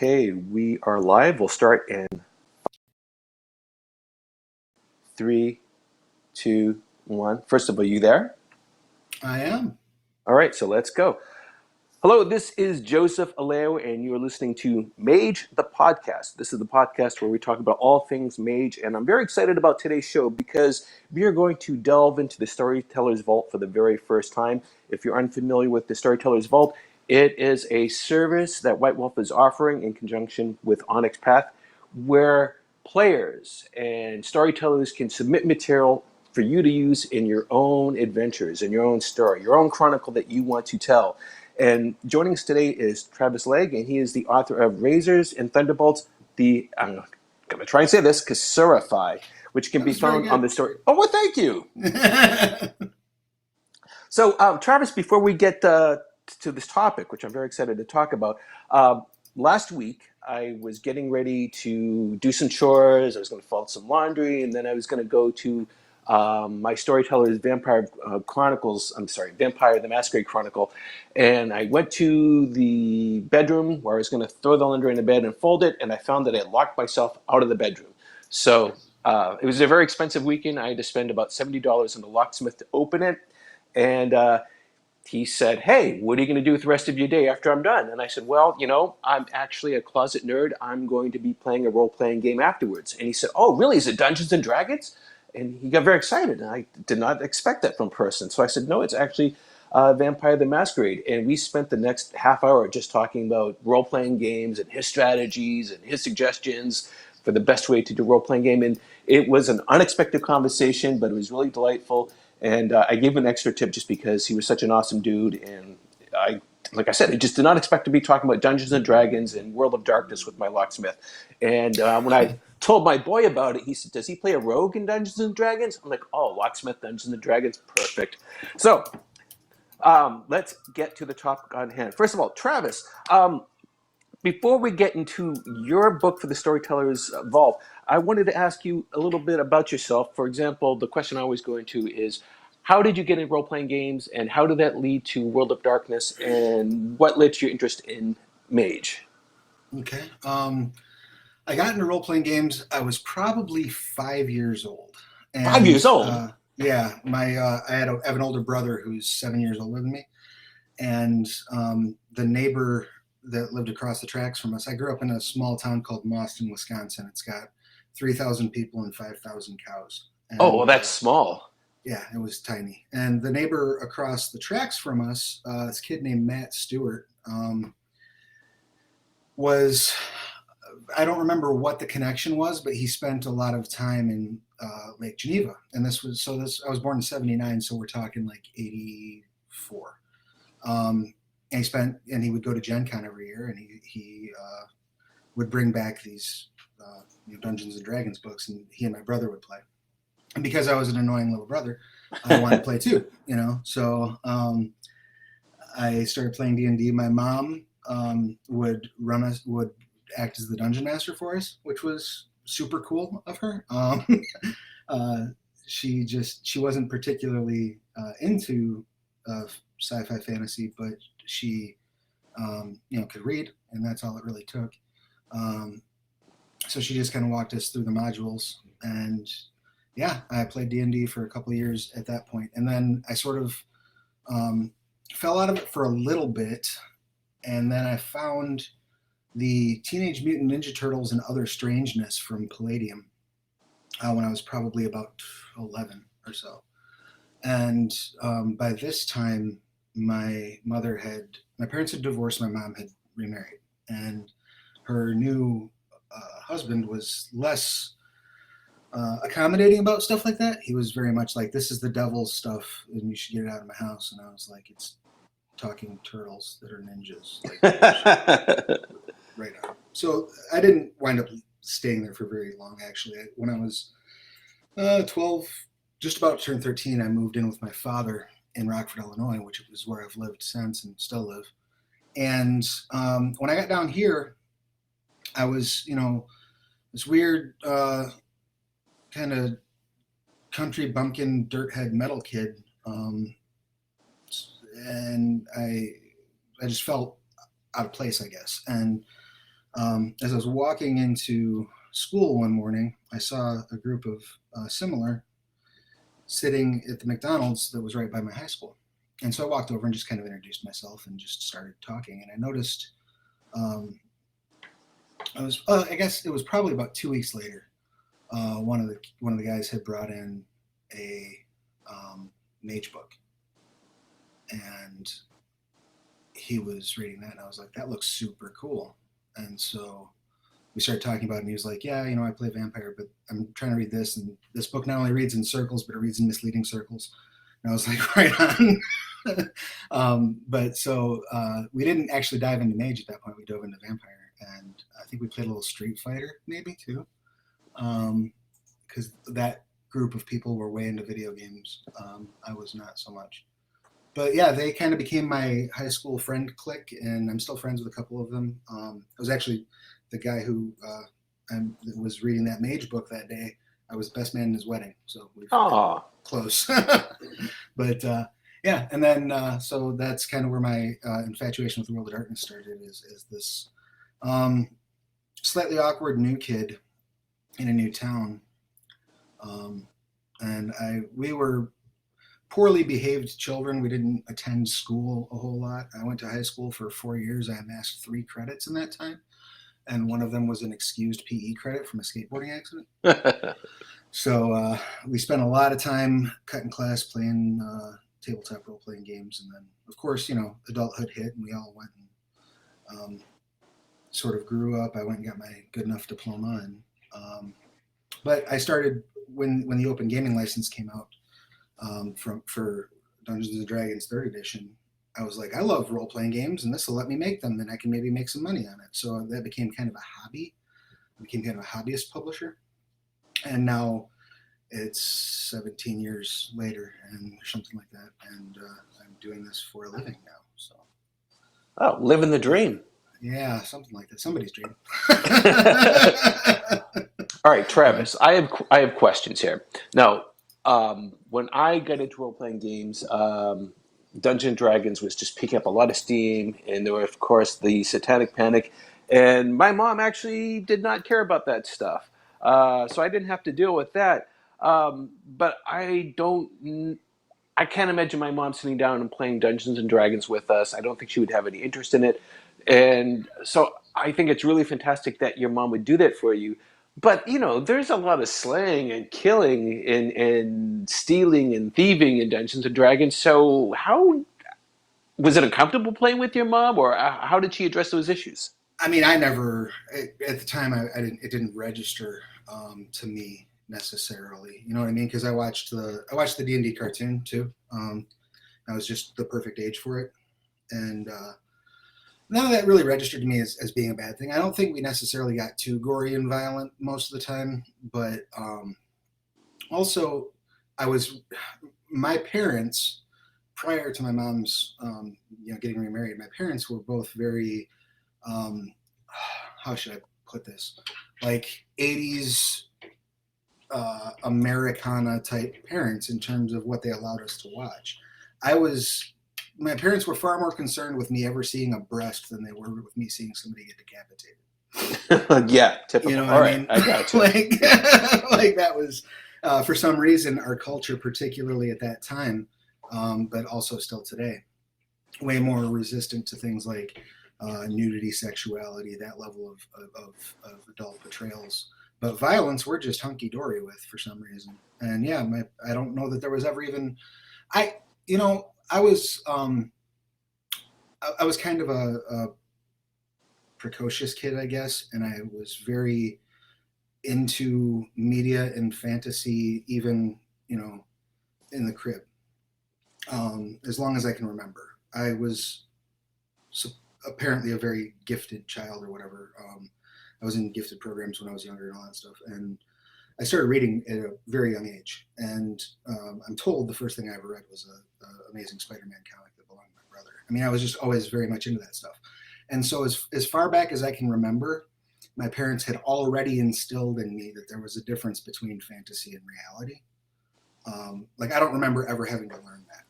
Okay, we are live. We'll start in 3, 2, 1. First of all, you there? I am. All right, so let's go. Hello, this is Joseph Aleo, and you are listening to Mage, the podcast. This is the podcast where we talk about all things Mage, and I'm very excited about today's show because we are going to delve into the Storytellers Vault for the very first time. If you're unfamiliar with the Storytellers Vault, it is a service that White Wolf is offering in conjunction with Onyx Path, where players and storytellers can submit material for you to use in your own adventures, in your own story, your own chronicle that you want to tell. And joining us today is Travis Legge, and he is the author of Razors and Thunderbolts, I'm going to try and say this, Ksirafai, which can be found on the story. Oh, well, thank you. So, Travis, before we get to this topic, which I'm very excited to talk about, last week I was getting ready to do some chores. I was going to fold some laundry, and then I was going to go to my Storytellers Vampire the Masquerade Chronicle. And I went to the bedroom where I was going to throw the laundry in the bed and fold it, and I found that I locked myself out of the bedroom. So it was a very expensive weekend. I had to spend about $70 on the locksmith to open it. And he said, "Hey, what are you going to do with the rest of your day after I'm done?" And I said, "Well, I'm actually a closet nerd. I'm going to be playing a role-playing game afterwards." And he said, "Oh, really? Is it Dungeons and Dragons?" And he got very excited, and I did not expect that from a person. So I said, "No, it's actually Vampire the Masquerade." And we spent the next half hour just talking about role-playing games and his strategies and his suggestions for the best way to do a role-playing game. And it was an unexpected conversation, but it was really delightful. And I gave him an extra tip just because he was such an awesome dude. And like I said, I just did not expect to be talking about Dungeons and Dragons and World of Darkness with my locksmith. And when I told my boy about it, he said, "Does he play a rogue in Dungeons and Dragons?" I'm like, "Oh, locksmith, Dungeons and Dragons, perfect." So let's get to the topic on hand. First of all, Travis, before we get into your book for the Storytellers Vault, I wanted to ask you a little bit about yourself. For example, the question I always go into is, how did you get into role-playing games, and how did that lead to World of Darkness, and what led to your interest in Mage? Okay. I got into role-playing games. I was probably 5 years old. And, 5 years old? Yeah. I have an older brother who's 7 years older than me. And the neighbor that lived across the tracks from us, I grew up in a small town called Mauston, Wisconsin. It's got 3,000 people and 5,000 cows. And, oh, well, that's small. Yeah, it was tiny. And the neighbor across the tracks from us, this kid named Matt Stewart, I don't remember what the connection was, but he spent a lot of time in Lake Geneva. And I was born in 79, so we're talking like 84. And he would go to Gen Con every year, and he would bring back these Dungeons and Dragons books, and he and my brother would play. And because I was an annoying little brother, I wanted to play too, So I started playing D&D. My mom would act as the dungeon master for us, which was super cool of her. She wasn't particularly into sci-fi fantasy, but she could read, and that's all it really took. So she just kind of walked us through the modules, and yeah, I played D&D for a couple of years at that point. And then I sort of fell out of it for a little bit, and then I found the Teenage Mutant Ninja Turtles and Other Strangeness from Palladium when I was probably about 11 or so. And by this time, my parents had divorced, my mom had remarried, and her new husband was less accommodating about stuff like that. He was very much like, "This is the devil's stuff, and you should get it out of my house." And I was like, "It's talking turtles that are ninjas." Like, right on. So I didn't wind up staying there for very long, actually. When I was 12, just about to turn 13, I moved in with my father in Rockford, Illinois, which is where I've lived since and still live. And when I got down here, I was, this weird kind of country bumpkin dirthead metal kid, and I just felt out of place, I guess. And As I was walking into school one morning, I saw a group of similar sitting at the McDonald's that was right by my high school. And so I walked over and just kind of introduced myself and just started talking. And I noticed, I guess it was probably about 2 weeks later, one of the guys had brought in a Mage book, and he was reading that, and I was like, that looks super cool. And so we started talking about it, and he was like, yeah, I play Vampire, but I'm trying to read this, and this book not only reads in circles, but it reads in misleading circles. And I was like, right on. But so we didn't actually dive into Mage at that point. We dove into Vampire, and I think we played a little Street Fighter maybe too, because that group of people were way into video games. I was not so much. But yeah, they kind of became my high school friend clique, and I'm still friends with a couple of them. I was actually the guy who was reading that Mage book that day. I was best man in his wedding, so we were close. But yeah, and then so that's kind of where my infatuation with the World of Darkness started. Is this slightly awkward new kid in a new town, and we were poorly behaved children. We didn't attend school a whole lot. I went to high school for 4 years. I amassed 3 credits in that time, and one of them was an excused PE credit from a skateboarding accident. So we spent a lot of time cutting class playing tabletop role-playing games, and then, of course, adulthood hit, and we all went and sort of grew up. I went and got my good enough diploma, and but I started when the Open Gaming license came out. For Dungeons and Dragons 3rd edition, I was like, I love role-playing games, and this will let me make them, then I can maybe make some money on it. So that became kind of a hobby. I became kind of a hobbyist publisher. And now it's 17 years later and something like that, and I'm doing this for a living now. So, living the dream. Yeah, something like that. Somebody's dream. All right, Travis, I have questions here. Now, when I got into role-playing games, Dungeons & Dragons was just picking up a lot of steam, and there were, of course, the Satanic Panic, and my mom actually did not care about that stuff, so I didn't have to deal with that. But I can't imagine my mom sitting down and playing Dungeons & Dragons with us. I don't think she would have any interest in it, and so I think it's really fantastic that your mom would do that for you. But, there's a lot of slaying and killing and stealing and thieving in Dungeons & Dragons. So how was it uncomfortable playing with your mom, or how did she address those issues? I mean, I never, at the time, it didn't register to me necessarily. You know what I mean? Because I watched the D&D cartoon too. I was just the perfect age for it. And none of that really registered to me as being a bad thing. I don't think we necessarily got too gory and violent most of the time, but also my parents, prior to my mom's getting remarried, my parents were both very how should I put this, like 80s Americana type parents in terms of what they allowed us to watch. My parents were far more concerned with me ever seeing a breast than they were with me seeing somebody get decapitated. Yeah, typical. You know what All I right, mean? I got you. like that was, for some reason, our culture, particularly at that time, but also still today, way more resistant to things like nudity, sexuality, that level of adult portrayals. But violence, we're just hunky-dory with for some reason. And yeah, I don't know that there was ever even... I was kind of a precocious kid, I guess, and I was very into media and fantasy, even in the crib. As long as I can remember, I was apparently a very gifted child or whatever. I was in gifted programs when I was younger and all that stuff, and I started reading at a very young age. And I'm told the first thing I ever read was a Amazing Spider-Man comic that belonged to my brother. I mean, I was just always very much into that stuff. And so as far back as I can remember, my parents had already instilled in me that there was a difference between fantasy and reality. I don't remember ever having to learn that.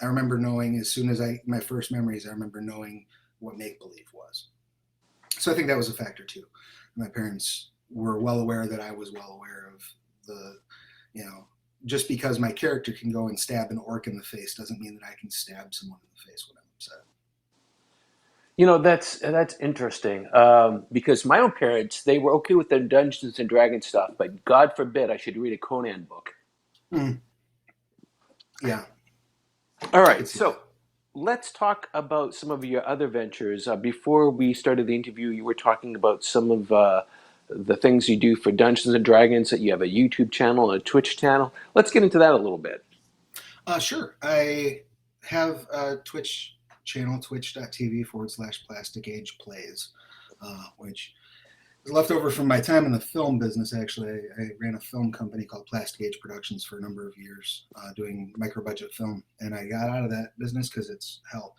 I remember knowing as soon as my first memories, I remember knowing what make-believe was. So I think that was a factor too. My parents were well aware that I was well aware of the, you know, just because my character can go and stab an orc in the face doesn't mean that I can stab someone in the face when I'm upset. You know, that's interesting, because my own parents, they were okay with the Dungeons and Dragons stuff, but God forbid I should read a Conan book. Mm. Yeah. All I could right, see so that. let's talk about some of your other ventures. Before we started the interview, you were talking about some of the things you do for Dungeons and Dragons, that you have a YouTube channel and a Twitch channel. Let's get into that a little bit. Sure. I have a Twitch channel, twitch.tv/Plastic Age Plays, which is left over from my time in the film business. Actually, I ran a film company called Plastic Age Productions for a number of years, doing micro budget film, and I got out of that business because it's hell.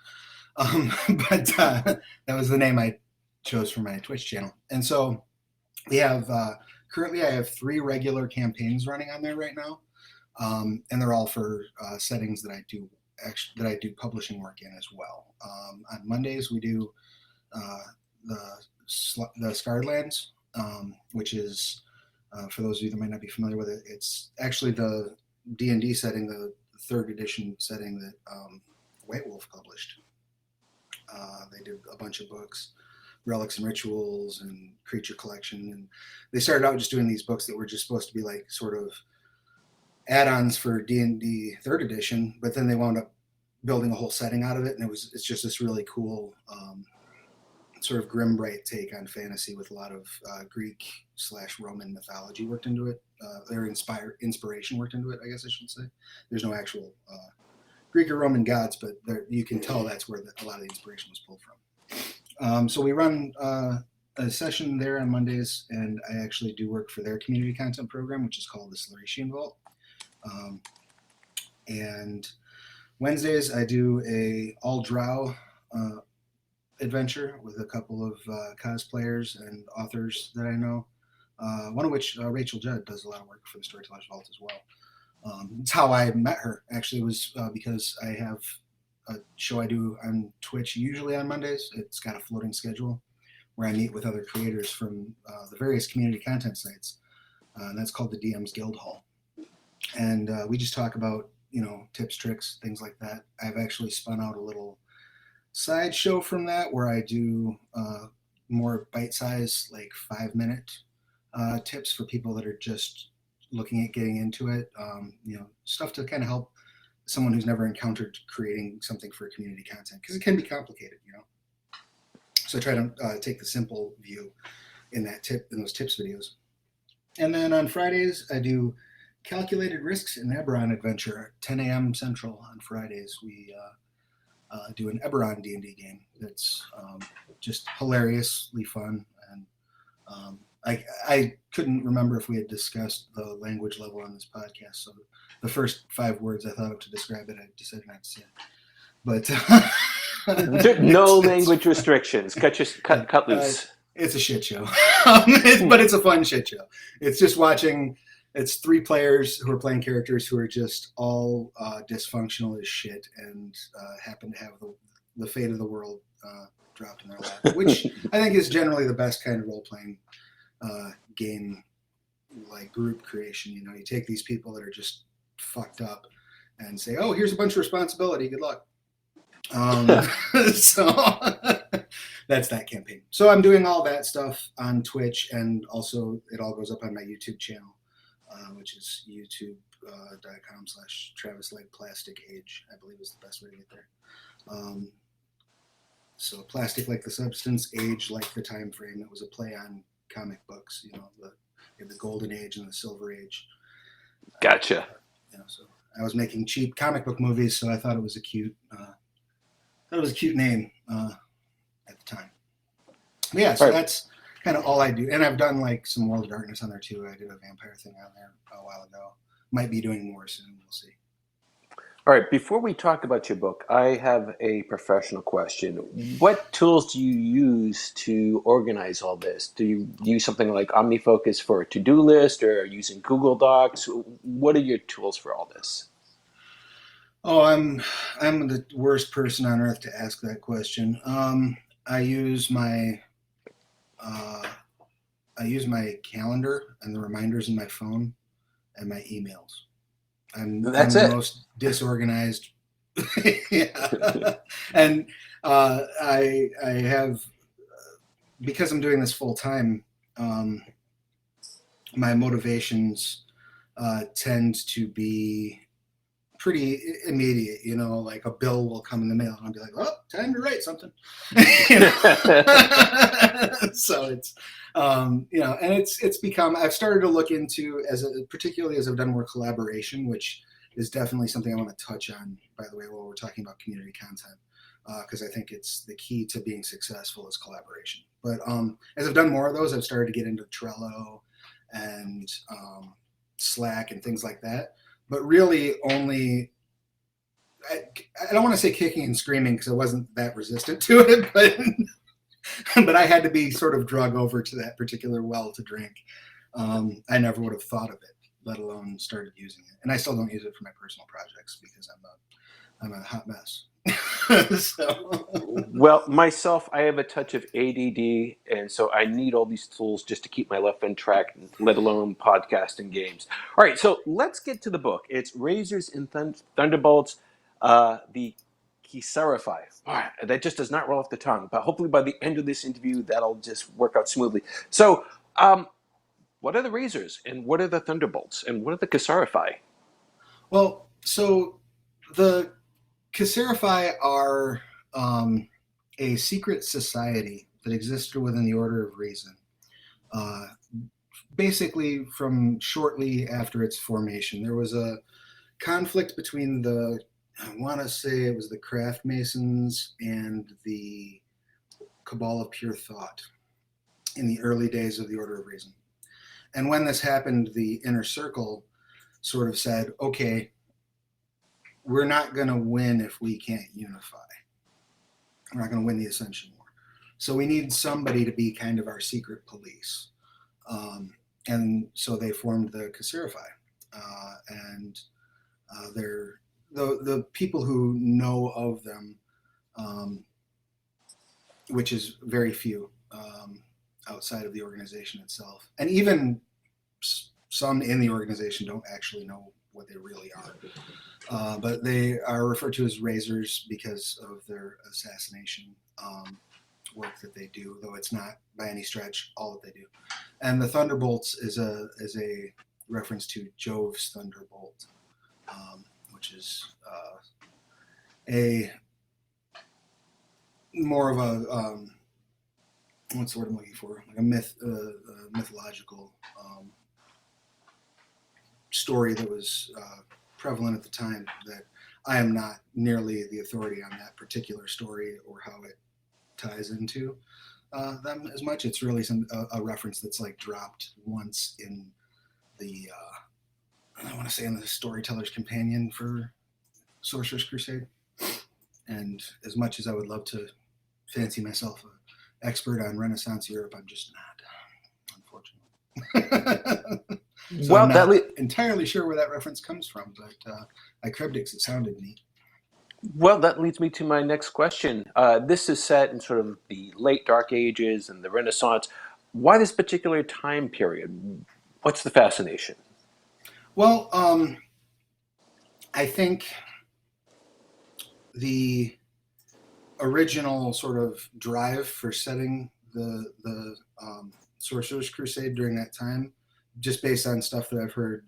But that was the name I chose for my Twitch channel. And so we have currently I have 3 regular campaigns running on there right now, and they're all for settings that I do publishing work in as well. On Mondays we do the Scarred Lands, which is for those of you that might not be familiar with it, it's actually the D&D setting, the 3rd edition setting that White Wolf published. They did a bunch of books, Relics and Rituals and Creature Collection, and they started out just doing these books that were just supposed to be like sort of add-ons for D&D 3rd edition, but then they wound up building a whole setting out of it, and it's just this really cool sort of grim bright take on fantasy with a lot of Greek/Roman mythology worked into it. Their inspiration worked into it, I guess I should say. There's no actual Greek or Roman gods, but you can tell that's where a lot of the inspiration was pulled from. So we run a session there on Mondays, and I actually do work for their community content program, which is called the Sorcerers Vault. And Wednesdays I do a all drow adventure with a couple of cosplayers and authors that I know. One of which, Rachel Judd, does a lot of work for the Storytellers Vault as well. It's how I met her, actually, was because I have a show I do on Twitch, usually on Mondays. It's got a floating schedule where I meet with other creators from the various community content sites. And that's called the DM's Guild Hall. And we just talk about, tips, tricks, things like that. I've actually spun out a little side show from that where I do more bite-sized, like 5-minute tips for people that are just looking at getting into it. Stuff to kind of help someone who's never encountered creating something for community content, because it can be complicated, So I try to take the simple view in those tips videos. And then on Fridays, I do Calculated Risks in Eberron Adventure at 10 a.m. Central on Fridays. We do an Eberron D&D game that's just hilariously fun. And I couldn't remember if we had discussed the language level on this podcast. So the first 5 words I thought of to describe it, I decided not to say. But no language restrictions. Cut loose. It's a shit show, but it's a fun shit show. It's just watching. It's 3 players who are playing characters who are just all dysfunctional as shit and happen to have the fate of the world dropped in their lap, which I think is generally the best kind of role-playing game, like group creation. You take these people that are just fucked up and say, "Oh, here's a bunch of responsibility. Good luck." So that's that campaign. So I'm doing all that stuff on Twitch, and also it all goes up on my YouTube channel, which is youtube.com/Travis Legge Plastic Age, I believe is the best way to get there. So plastic like the substance, age like the time frame. It was a play on comic books, the Golden Age and the Silver Age. Gotcha. So I was making cheap comic book movies, so I thought it was a cute name at the time. But yeah, so that's kind of all I do. And I've done like some World of Darkness on there too. I did a vampire thing on there a while ago. Might be doing more soon. We'll see. All right, before we talk about your book, I have a professional question. What tools do you use to organize all this? Do you use something like OmniFocus for a to-do list, or using Google Docs? What are your tools for all this? Oh, I'm the worst person on earth to ask that question. I use my I use my calendar and the reminders in my phone and my emails. That's I'm the it. most disorganized. Yeah. And I have, because I'm doing this full time, my motivations tend to be pretty immediate. You know, like a bill will come in the mail and I'll be like, oh, time to write something. So it's, you know, and it's become, I've started to look into, particularly as I've done more collaboration, which is definitely something I want to touch on, by the way, while we're talking about community content, because I think it's the key to being successful is collaboration. But as I've done more of those, I've started to get into Trello and Slack and things like that. But really only, I don't want to say kicking and screaming because I wasn't that resistant to it, but I had to be sort of drug over to that particular well to drink. I never would have thought of it, let alone started using it. And I still don't use it for my personal projects because I'm a hot mess. So. Well, myself, I have a touch of ADD, and so I need all these tools just to keep my left on track, let alone podcast and games. All right, so let's get to the book. It's Razors and Thunderbolts, the Ksirafai. That just does not roll off the tongue, but hopefully by the end of this interview, that'll just work out smoothly. So, what are the Razors, and what are the Thunderbolts, and what are the Ksirafai? Well, so the Ksirafai are a secret society that existed within the Order of Reason, basically from shortly after its formation. There was a conflict between I want to say it was the Craft Masons and the Cabal of Pure Thought in the early days of the Order of Reason. And when this happened, the Inner Circle sort of said, okay, we're not going to win if we can't unify. We're not going to win the Ascension War. So we need somebody to be kind of our secret police. And so they formed the Ksirafai. And they're the people who know of them, which is very few outside of the organization itself. And even some in the organization don't actually know what they really are. But they are referred to as Razors because of their assassination work that they do, though it's not by any stretch all that they do. And the Thunderbolts is a reference to Jove's Thunderbolt, which is a more of a what's the word I'm looking for? Like a mythological story that was prevalent at the time. That I am not nearly the authority on that particular story or how it ties into them as much. It's really a reference that's like dropped once in the I want to say in the Storyteller's Companion for Sorcerers Crusade. And as much as I would love to fancy myself an expert on Renaissance Europe, I'm just not, unfortunately. So Well, I'm not entirely sure where that reference comes from, but I cribbed it because it sounded neat. Well, that leads me to my next question. This is set in sort of the late Dark Ages and the Renaissance. Why this particular time period? What's the fascination? Well, I think the original sort of drive for setting the Sorcerers Crusade during that time, just based on stuff that I've heard,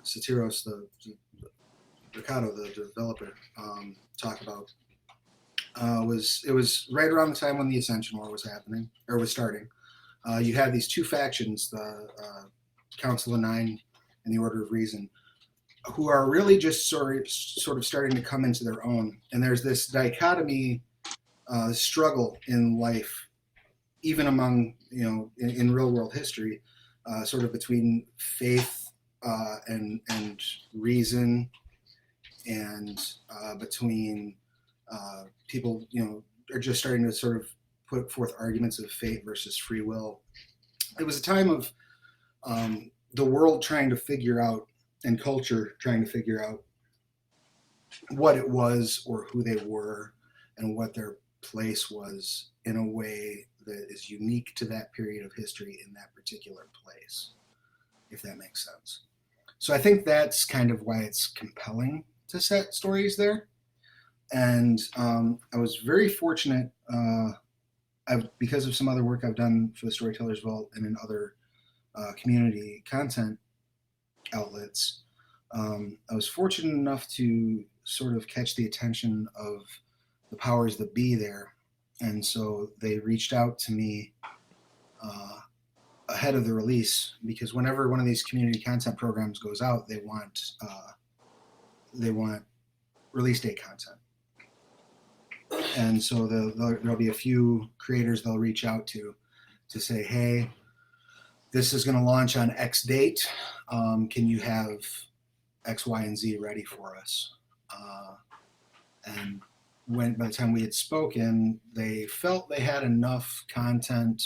Satiros, the Ricardo, the developer, talk about, it was right around the time when the Ascension War was happening or was starting. You had these two factions, the Council of Nine and the Order of Reason, who are really just sort of starting to come into their own. And there's this dichotomy, struggle in life, even among, in real world history, sort of between faith and reason, and between people, are just starting to sort of put forth arguments of fate versus free will. It was a time of the world trying to figure out, and culture trying to figure out what it was or who they were and what their place was in a way that is unique to that period of history in that particular place, if that makes sense. So I think that's kind of why it's compelling to set stories there. And I was very fortunate, because of some other work I've done for the Storytellers Vault and in other community content outlets. I was fortunate enough to sort of catch the attention of the powers that be there. And so they reached out to me ahead of the release, because whenever one of these community content programs goes out, they want release date content. And so there'll be a few creators they'll reach out to say, hey, this is going to launch on X date. Can you have X, Y, and Z ready for us? And by the time we had spoken, they felt they had enough content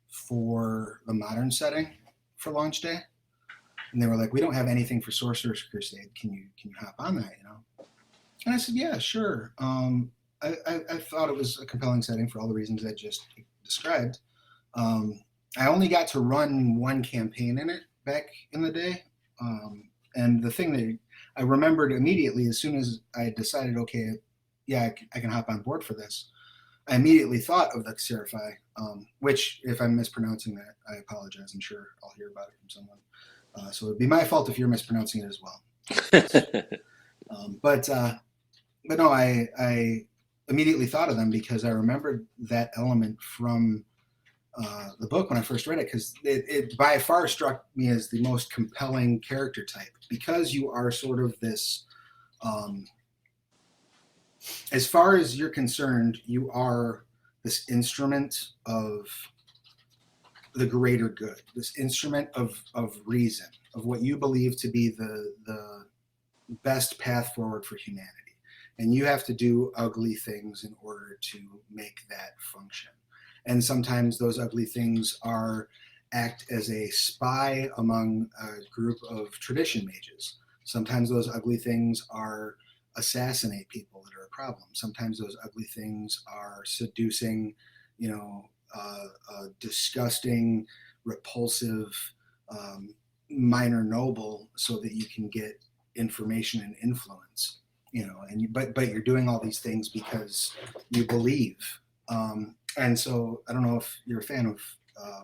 for the modern setting for launch day. And they were like, we don't have anything for Sorcerers Crusade. Can you hop on that, you know? And I said, yeah, sure. I thought it was a compelling setting for all the reasons I just described. I only got to run one campaign in it back in the day. And the thing that I remembered immediately as soon as I decided, okay, yeah, I can hop on board for this, I immediately thought of the Ksirafai, which, if I'm mispronouncing that, I apologize. I'm sure I'll hear about it from someone. So it'd be my fault if you're mispronouncing it as well. But no, I immediately thought of them because I remembered that element from the book when I first read it, because it by far struck me as the most compelling character type, because you are sort of this, as far as you're concerned, you are this instrument of the greater good, this instrument of reason, of what you believe to be the best path forward for humanity. And you have to do ugly things in order to make that function. And sometimes those ugly things act as a spy among a group of tradition mages. Sometimes those ugly things are assassinate people that are a problem. Sometimes those ugly things are seducing, disgusting, repulsive, minor noble, so that you can get information and influence. But you're doing all these things because you believe. And so I don't know if you're a fan of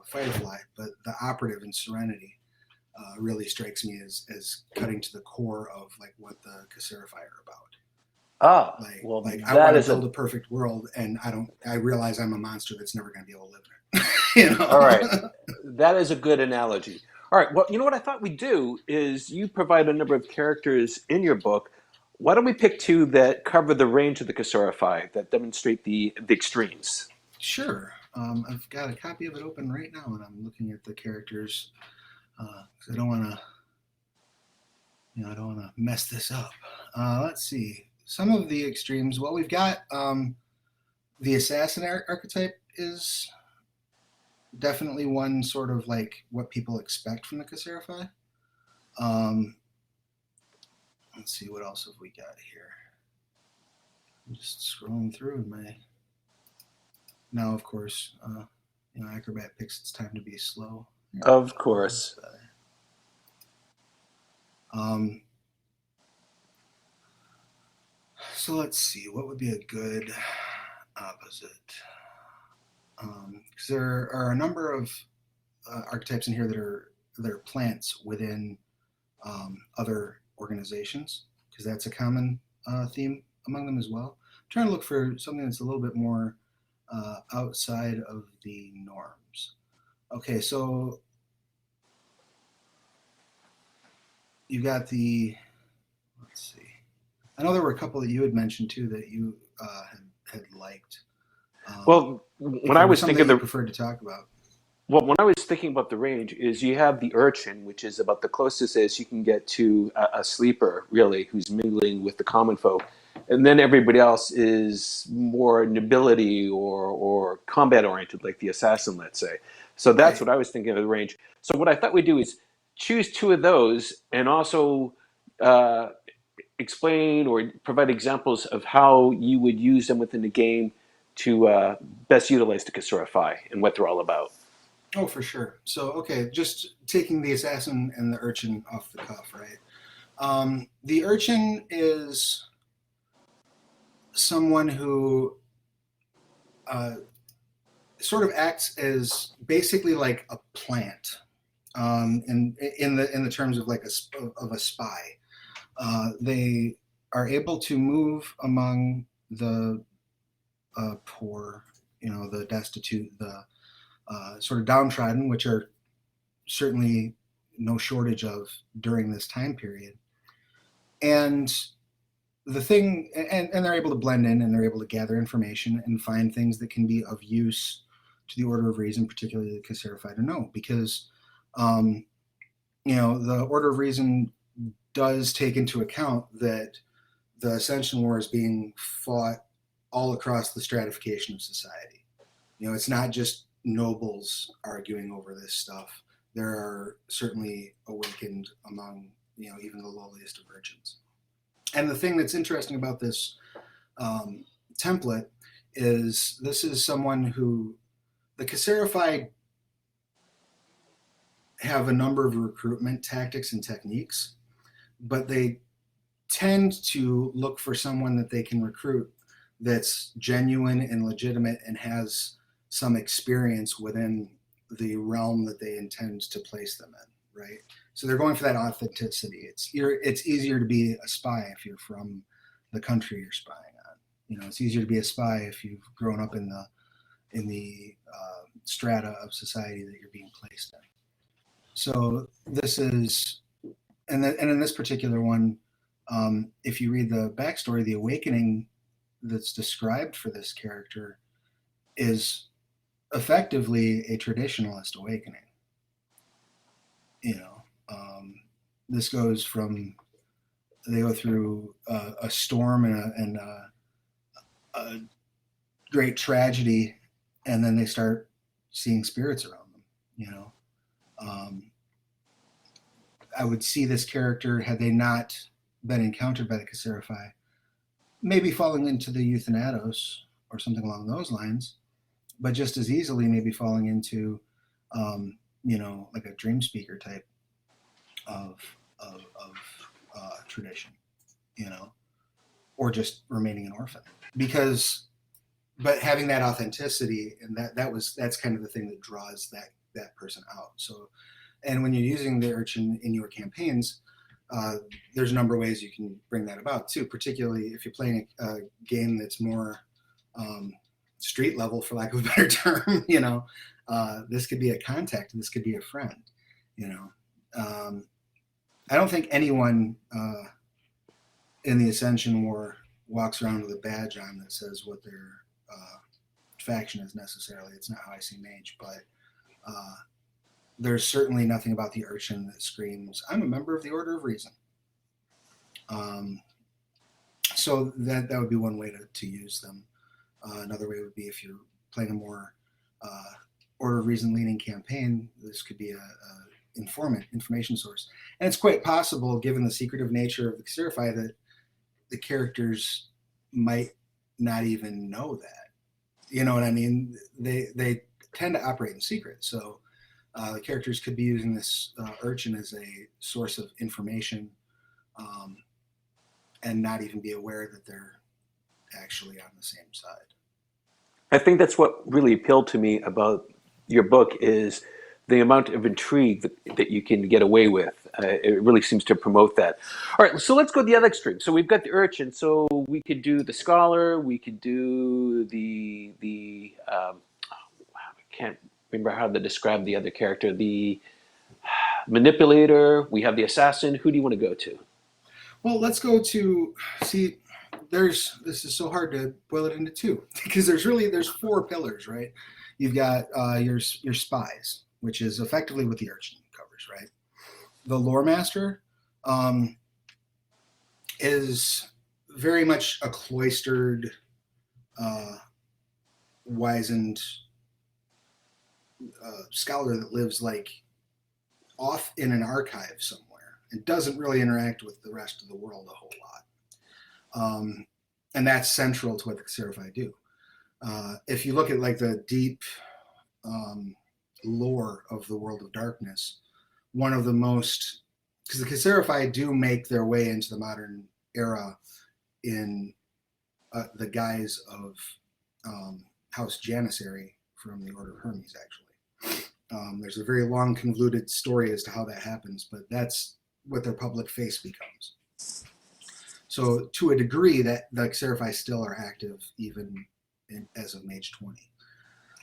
Firefly, but the operative in Serenity really strikes me as cutting to the core of like what the Ksirafai are about. I want to build a perfect world, and I realize I'm a monster that's never going to be able to live in it. All right, that is a good analogy. All right, well, you know what I thought we'd do is you provide a number of characters in your book. Why don't we pick two that cover the range of the Ksirafai, that demonstrate the extremes? Sure. I've got a copy of it open right now, and I'm looking at the characters because I don't want to, mess this up. Let's see. Some of the extremes. Well, we've got the assassin archetype is definitely one sort of like what people expect from the Ksirafai. Let's see, what else have we got here? I'm just scrolling through my. Now, of course, Acrobat picks its time to be slow. Of course. So let's see, what would be a good opposite? Because there are a number of archetypes in here that are plants within other organizations, because that's a common theme among them as well. I'm trying to look for something that's a little bit more outside of the norms. Okay, so you got let's see. I know there were a couple that you had mentioned too that you had liked. Well, when I was thinking, preferred to talk about. Well, when I was thinking about the range, is you have the urchin, which is about the closest as you can get to a sleeper, really, who's mingling with the common folk. And then everybody else is more nobility or combat-oriented, like the assassin, let's say. So that's what I was thinking of the range. So what I thought we'd do is choose two of those and also explain or provide examples of how you would use them within the game to best utilize the Ksirafai and what they're all about. Oh, for sure. So, okay, just taking the assassin and the urchin off the cuff, right? The urchin is someone who sort of acts as basically like a plant, in the terms of like a spy. They are able to move among the poor, the destitute, the sort of downtrodden, which are certainly no shortage of during this time period. And the thing, and they're able to blend in, and they're able to gather information and find things that can be of use to the Order of Reason, particularly the Ksirafai, to know, because the Order of Reason does take into account that the Ascension War is being fought all across the stratification of society. It's not just nobles arguing over this stuff. There are certainly awakened among, even the lowliest of virgins. And the thing that's interesting about this template is this is someone who the Ksirafai have a number of recruitment tactics and techniques, but they tend to look for someone that they can recruit that's genuine and legitimate and has some experience within the realm that they intend to place them in, right? So they're going for that authenticity. It's easier to be a spy if you're from the country you're spying on. It's easier to be a spy if you've grown up in the strata of society that you're being placed in. So this is, and in this particular one, if you read the backstory, the awakening that's described for this character is effectively a traditionalist awakening. This goes from, they go through a storm and a great tragedy, and then they start seeing spirits around them. I would see this character, had they not been encountered by the Ksirafai, maybe falling into the Euthanatos or something along those lines, but just as easily maybe falling into, like a dream speaker type of tradition, or just remaining an orphan. But having that authenticity, and that's kind of the thing that draws that person out. So, and when you're using the urchin in your campaigns, there's a number of ways you can bring that about too, particularly if you're playing a game that's more street level, for lack of a better term. This could be a contact, this could be a friend. I don't think anyone in the Ascension War walks around with a badge on that says what their faction is necessarily. It's not how I see Mage, but there's certainly nothing about the urchin that screams, I'm a member of the Order of Reason. So that would be one way to use them. Another way would be if you're playing a more Order of Reason leaning campaign, this could be a information source. And it's quite possible, given the secretive nature of the Ksirafai, that the characters might not even know that. You know what I mean? They tend to operate in secret. So the characters could be using this urchin as a source of information, and not even be aware that they're actually on the same side. I think that's what really appealed to me about your book is the amount of intrigue that you can get away with. It really seems to promote that. All right, so let's go to the other extreme. So we've got the urchin. So we could do the scholar. We could do the I can't remember how to describe the other character. The manipulator. We have the assassin. Who do you want to go to? Well, let's go to, see, this is so hard to boil it into two, because there's four pillars, right? You've got your spies, which is effectively what the urchin covers, right? The lore master is very much a cloistered, wizened scholar that lives like off in an archive somewhere and doesn't really interact with the rest of the world a whole lot. And that's central to what the Ksirafai do. if you look at like the deep lore of the World of Darkness, one of the most, because the Ksirafai do make their way into the modern era in the guise of House Janissary from the Order of Hermes, actually. There's a very long, convoluted story as to how that happens, but that's what their public face becomes. So to a degree, that the Ksirafai still are active even as of Mage 20.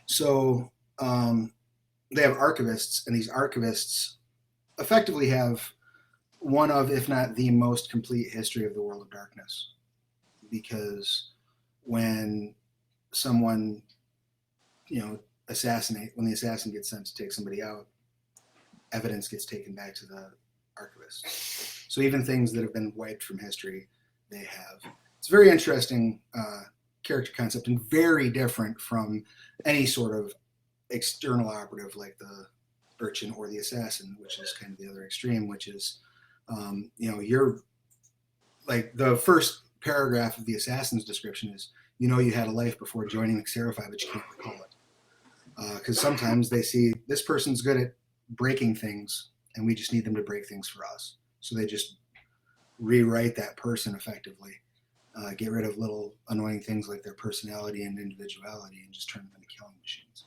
So they have archivists, and these archivists effectively have one of, if not the most complete history of the World of Darkness. Because when someone, when the assassin gets sent to take somebody out, evidence gets taken back to the archivist. So even things that have been wiped from history, they have. It's a very interesting character concept and very different from any sort of external operative like the urchin or the assassin, which is kind of the other extreme, which is, you're like the first paragraph of the assassin's description is, you had a life before joining the Ksirafai, but you can't recall it. Because sometimes they see this person's good at breaking things, and we just need them to break things for us. So they just rewrite that person effectively, get rid of little annoying things like their personality and individuality, and just turn them into killing machines.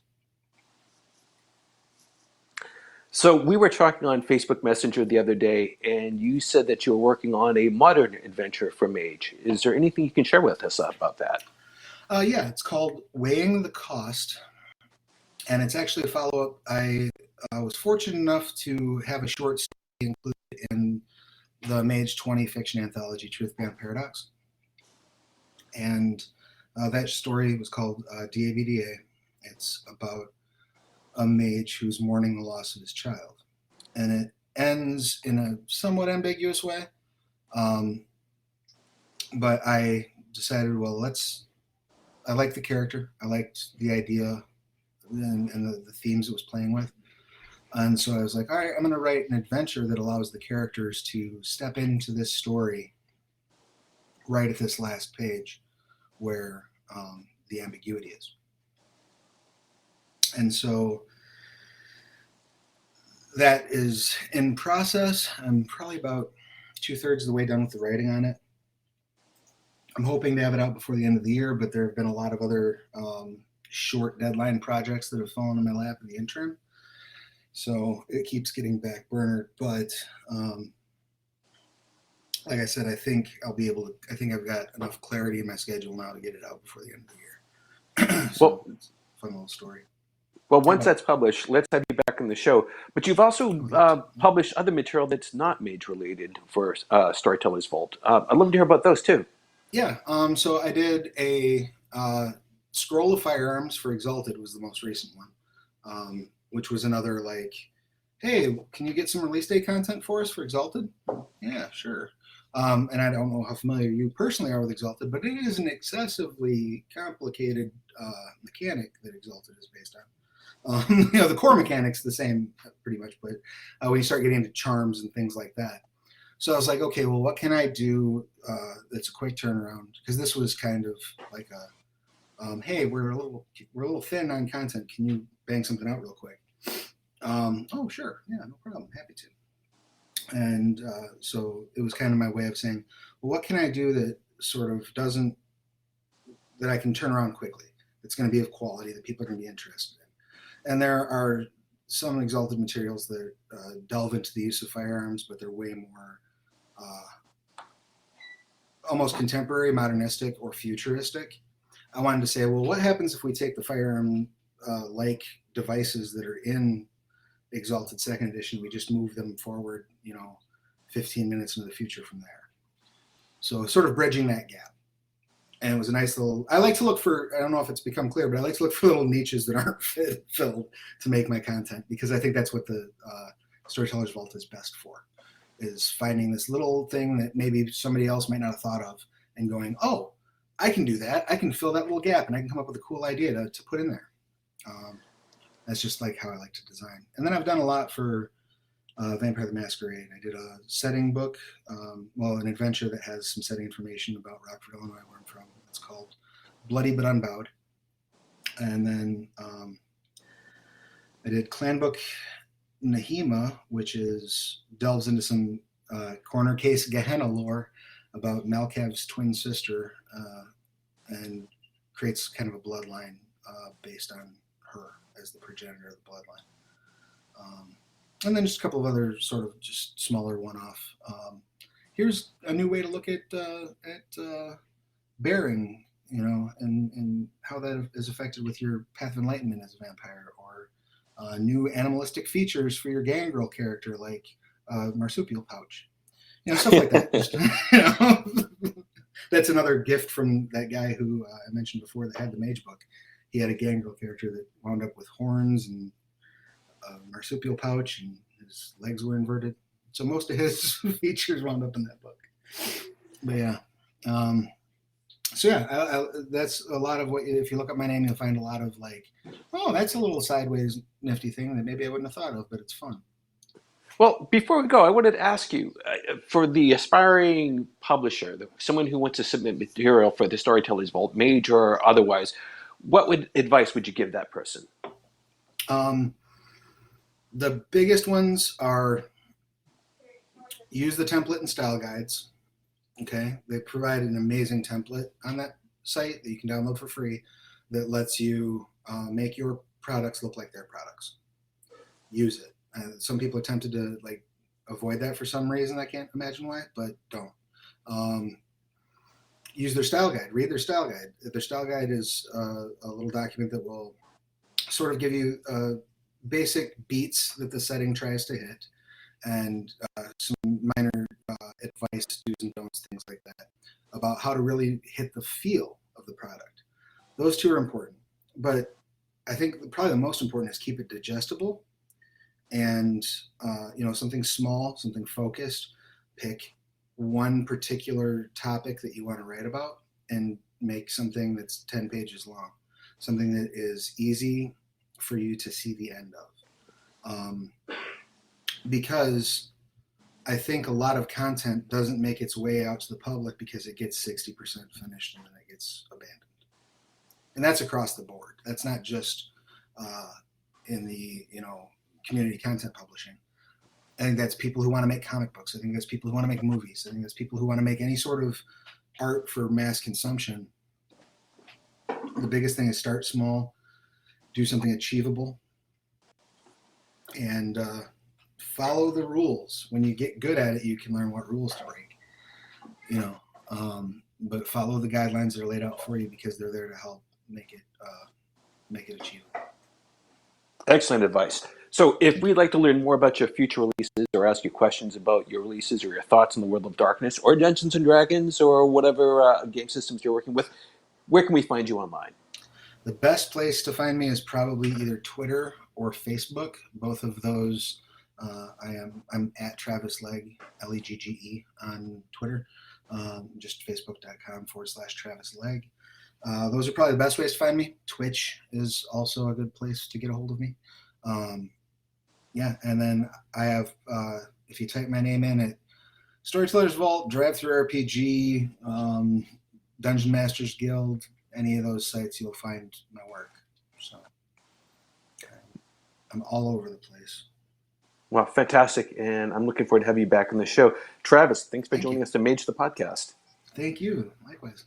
So we were talking on Facebook Messenger the other day, and you said that you were working on a modern adventure for Mage. Is there anything you can share with us about that? Yeah, it's called Weighing the Cost, and it's actually a follow-up. I was fortunate enough to have a short story included in the Mage 20 fiction anthology, Truth Beyond Paradox. And that story was called DAVDA. It's about a mage who's mourning the loss of his child. And it ends in a somewhat ambiguous way. But I decided, I liked the character. I liked the idea and the themes it was playing with. And so I was like, all right, I'm going to write an adventure that allows the characters to step into this story right at this last page where the ambiguity is. And so that is in process. I'm probably about 2/3 of the way done with the writing on it. I'm hoping to have it out before the end of the year, but there have been a lot of other short deadline projects that have fallen in my lap in the interim. So it keeps getting back burnered. But like I said, I think I've got enough clarity in my schedule now to get it out before the end of the year. So it's a fun little story. Well, once that's published, let's have you back on the show. But you've also published other material that's not Mage related for Storytellers Vault. I'd love to hear about those too. Yeah. So I did a Scroll of Firearms for Exalted was the most recent one, which was another like, hey, can you get some release day content for us for Exalted? Yeah, sure. And I don't know how familiar you personally are with Exalted, but it is an excessively complicated mechanic that Exalted is based on. The core mechanic's the same pretty much, but when you start getting into charms and things like that. So I was like, okay, well, what can I do that's a quick turnaround? Because this was kind of like hey, we're a little thin on content. Can you bang something out real quick? Oh, sure. Yeah, no problem. Happy to. And so it was kind of my way of saying, well, what can I do that sort of that I can turn around quickly? That's going to be of quality that people are going to be interested in. And there are some Exalted materials that delve into the use of firearms, but they're way more almost contemporary, modernistic, or futuristic. I wanted to say, well, what happens if we take the firearm-like devices that are in Exalted 2nd Edition, we just move them forward, 15 minutes into the future from there. So sort of bridging that gap. And it was a nice little, I like to look for, I don't know if it's become clear, but I like to look for little niches that aren't filled to make my content, because I think that's what the Storytellers Vault is best for, is finding this little thing that maybe somebody else might not have thought of and going, oh, I can do that. I can fill that little gap and I can come up with a cool idea to put in there. That's just like how I like to design. And then I've done a lot for Vampire the Masquerade. I did a setting book, an adventure that has some setting information about Rockford, Illinois, where I'm from. It's called Bloody but Unbowed. And then I did Clanbook Nahema, which delves into some corner case Gehenna lore about Malkav's twin sister, and creates kind of a bloodline based on her as the progenitor of the bloodline. And then just a couple of other sort of just smaller one-off. Here's a new way to look at bearing, and how that is affected with your Path of Enlightenment as a vampire, or new animalistic features for your gangrel character, like marsupial pouch, stuff like that. Just, that's another gift from that guy who I mentioned before that had the Mage book. He had a gangrel character that wound up with horns and a marsupial pouch, and his legs were inverted. So most of his features wound up in that book. But yeah. That's a lot of what, if you look up my name, you'll find a lot of like, oh, that's a little sideways nifty thing that maybe I wouldn't have thought of, but it's fun. Well, before we go, I wanted to ask you, for the aspiring publisher, someone who wants to submit material for the Storytellers Vault, Mage or otherwise, what advice would you give that person? The biggest ones are use the template and style guides. Okay, they provide an amazing template on that site that you can download for free that lets you make your products look like their products. Use it. Some people are tempted to like avoid that for some reason. I can't imagine why, but don't. Use their style guide. Read their style guide. Their style guide is a little document that will sort of give you basic beats that the setting tries to hit, and some minor advice, do's and don'ts, things like that, about how to really hit the feel of the product. Those two are important, but I think probably the most important is keep it digestible, and something small, something focused. Pick one particular topic that you want to write about and make something that's 10 pages long, something that is easy for you to see the end of. Because I think a lot of content doesn't make its way out to the public because it gets 60% finished and then it gets abandoned. And that's across the board. That's not just in the community content publishing. I think that's people who want to make comic books. I think that's people who want to make movies. I think that's people who want to make any sort of art for mass consumption. The biggest thing is start small, do something achievable, and follow the rules. When you get good at it, you can learn what rules to break. But follow the guidelines that are laid out for you because they're there to help make it achievable. Excellent advice. So if we'd like to learn more about your future releases or ask you questions about your releases or your thoughts on the World of Darkness or Dungeons and Dragons or whatever game systems you're working with, where can we find you online? The best place to find me is probably either Twitter or Facebook. Both of those, I'm at Travis Legge, Legge on Twitter, just facebook.com/Travis Legge. Those are probably the best ways to find me. Twitch is also a good place to get a hold of me. And then I have, if you type my name in at Storytellers Vault, Drive-Thru RPG, Dungeon Masters Guild, any of those sites, you'll find my work. So I'm all over the place. Well, fantastic. And I'm looking forward to having you back on the show. Travis, thanks for joining us to Mage the Podcast. Thank you. Likewise.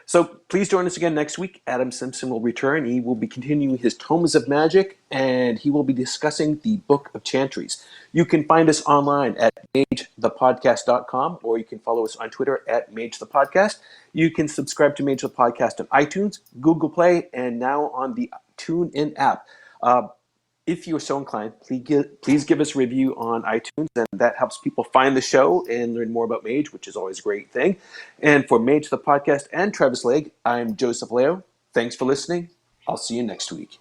So please join us again next week. Adam Simpson will return. He will be continuing his Tomes of Magic, and he will be discussing the Book of Chantries. You can find us online at magethepodcast.com, or you can follow us on Twitter at MageThePodcast. You can subscribe to Mage the Podcast on iTunes, Google Play, and now on the TuneIn app. If you are so inclined, please give us a review on iTunes, and that helps people find the show and learn more about Mage, which is always a great thing. And for Mage the Podcast and Travis Legge, I'm Joseph Leo. Thanks for listening. I'll see you next week.